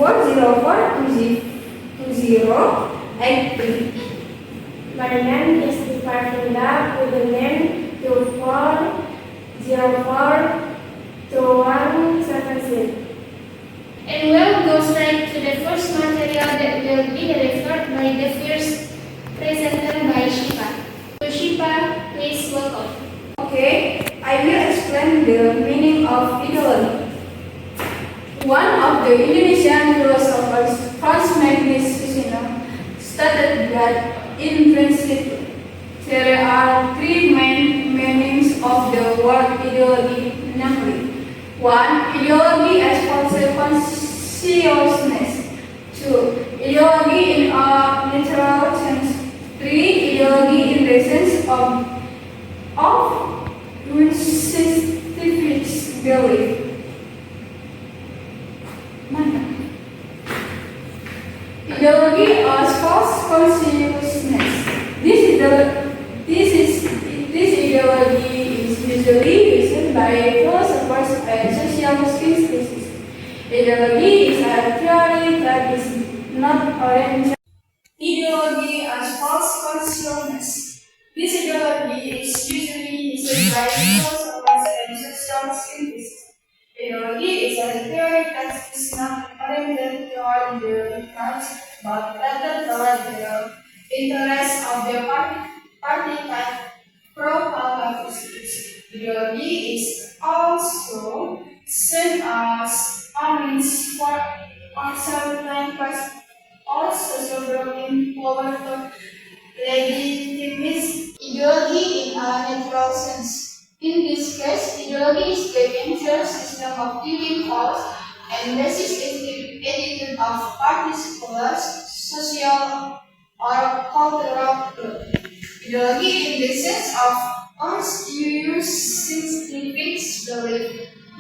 84042083. Barengan is divided with the name 24042176. And we'll go straight to the first material that will be delivered by the first presenter by Shiva. So Shiva, please welcome. Okay, I will explain the meaning of ideology. One of the Indonesian philosophers, Franz Magnus Susino, stated that in principle there are three main meanings of the word ideology, namely: 1. Ideology as consciousness. 2. Ideology in a literal sense. 3. Ideology in the sense of scientific belief. Ideology as false consciousness. This ideology is usually used by philosophers and social scientists. Ideology is a theory that is not oriented. Ideology as false consciousness. This ideology is usually used by philosophers and social scientists. Ideology is a theory that is not oriented toward the facts, but rather toward the interests of the party type propagandists. Ideology is also seen as a means for certain class or social group in power to legitimize ideology in a neutral sense. In this case, ideology is the entire system of viewing thoughts and basis attitude of particular social or cultural group. Ideology in the sense of scientific belief.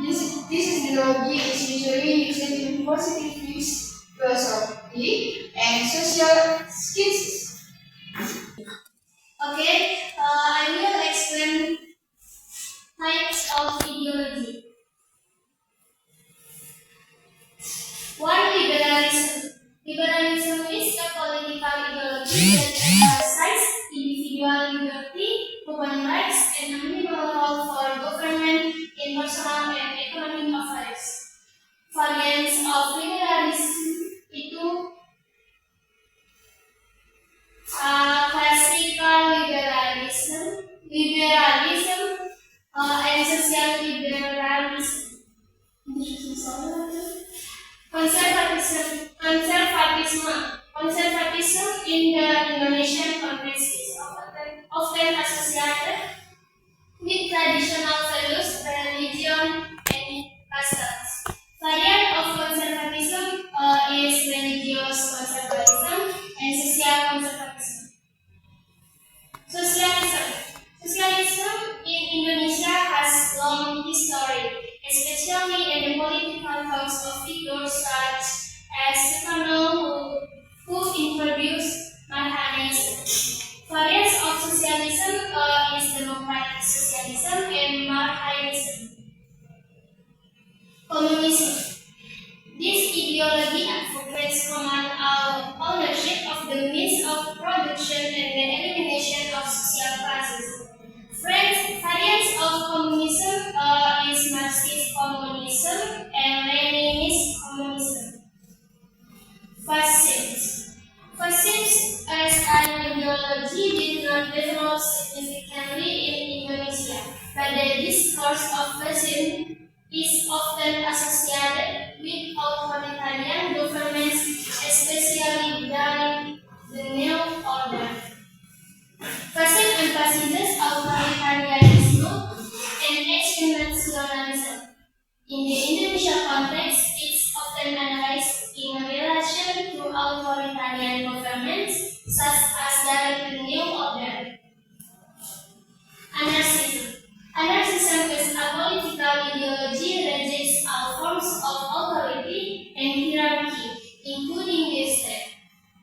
This ideology is usually used in positive philosophy and social skills. Okay, I will explain types of ideology. 1. Liberalism. Liberalism is a political ideology that emphasizes individual liberty, human rights, and a minimal role for government in personal and economic affairs. Variants of liberalism itu classical liberalism, and social liberalism. Conservatism in the Indonesian context is often associated with traditional values, religion, and customs. Variant of conservatism is religious conservatism and social conservatism. Socialism in Indonesia has long history, especially in the political talks of figures such as Soekarno, who introduced Marhanism. Variants of socialism is democratic socialism and Marhanism. Communism. This ideology advocates common ownership of the means of production and the elimination of social classes. Variants of communism is Marxist communism and Leninist communism. Fascism as an ideology did not develop significantly in Indonesia, but the discourse of fascism is often associated with authoritarian governments, especially during the New Order. Fascism emphasizes authoritarianism and extreme-nationalism. In the Indonesia context, it's often analyzed in relation to authoritarian governments, such as the New Order. Anarchism. Anarchism is a political ideology that rejects all forms of authority and hierarchy, including the state.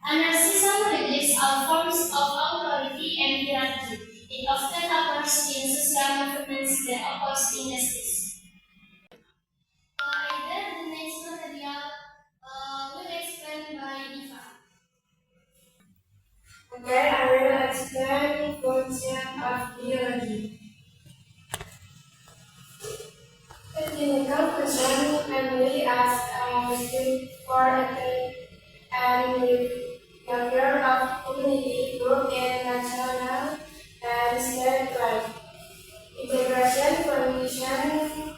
Anarchism rejects all forms of authority and hierarchy. It often occurs in social movements that oppose injustice. Either the next material Okay, I will explain function of ideology. A clinical function mainly as a script for and behavior of community, group, and national and state life. Integration function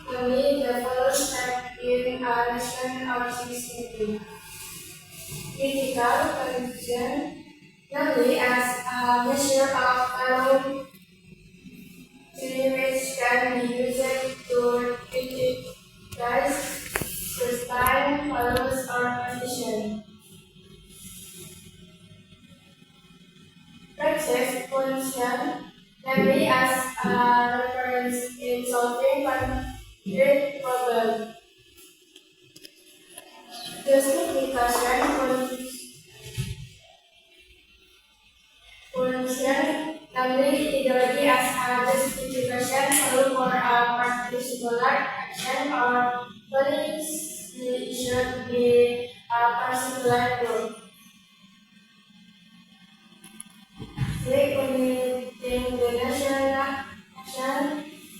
mainly develops that in a nation or society. Critical function mainly as a measure of value which can be used to criticize, sustain, values, or position. Praxis function mainly as a reference in solving concrete problems. Justification function namely ideology as a justification for a particular action or policy should be a particular group. Reconnecting the nation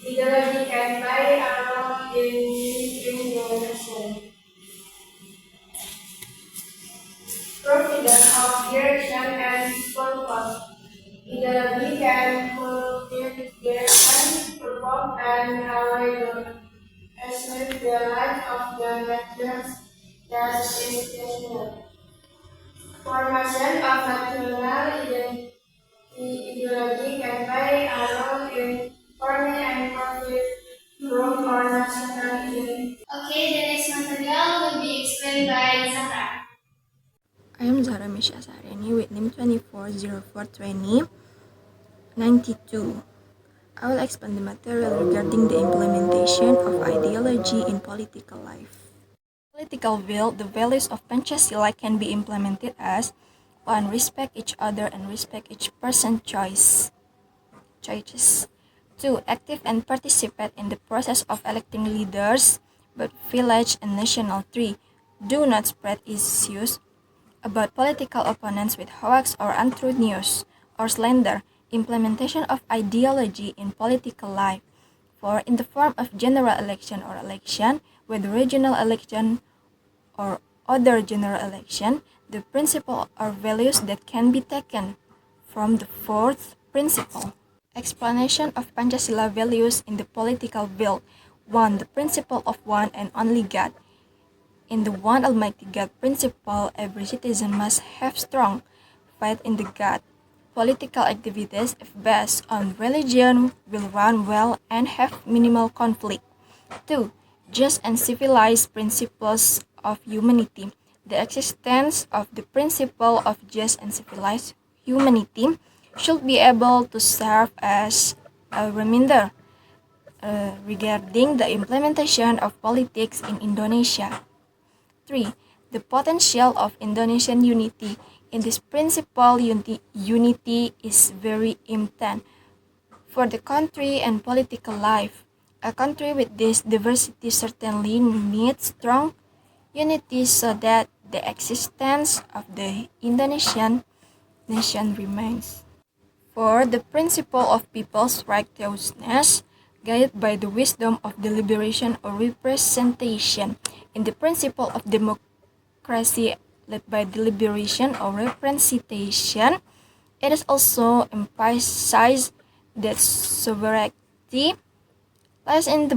ideology can play a role in unifying the nation. Providence of direction and purpose. Ideology can provide direction, purpose, and guide the life of the nations that is national. Formation of national ideology can play a role in forming and profit group or national identity. Okay, the next material will be explained by Zahra. I am Zahra Misha Sareni with NIM 24042092. I will explain the material regarding the implementation of ideology in political life. Political will, the values of Pancasila can be implemented as 1. Respect each other and respect each person's choices. 2. Active and participate in the process of electing leaders, both village and national. 3. Do not spread issues about political opponents with hoax or untrue news or slander. Implementation of ideology in political life. 4. In the form of general election or election, with regional election or other general election, the principle or values that can be taken from the fourth principle. Explanation of Pancasila values in the political will. 1. The principle of one and only God. In the one Almighty God principle, every citizen must have strong faith in the God. Political activities, if based on religion, will run well and have minimal conflict. 2. Just and civilized principles of humanity. The existence of the principle of just and civilized humanity should be able to serve as a reminder regarding the implementation of politics in Indonesia. 3. The potential of Indonesian unity. In this principle, unity is very important for the country and political life. A country with this diversity certainly needs strong unity so that the existence of the Indonesian nation remains. 4. The principle of people's righteousness, guided by the wisdom of deliberation or representation. In the principle of democracy, led by deliberation or representation, it is also emphasized that sovereignty lies in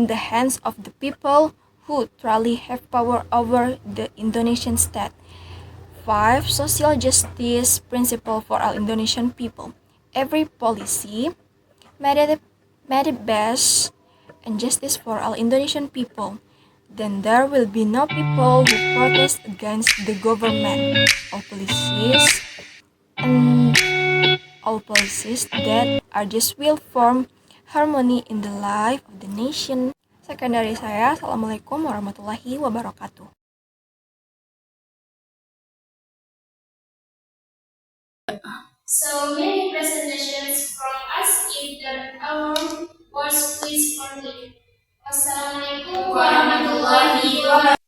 the hands of the people who truly have power over the Indonesian state. 5. Social justice principle for all Indonesian people. Every policy made it best and justice for all Indonesian people. Then there will be no people who protest against the government. And all policies that are just will form harmony in the life of the nation. Sekian dari saya. Assalamualaikum warahmatullahi wabarakatuh. So many presentations from us. If there are more words, please complete. Wassalamualaikum warahmatullahi wabarakatuh.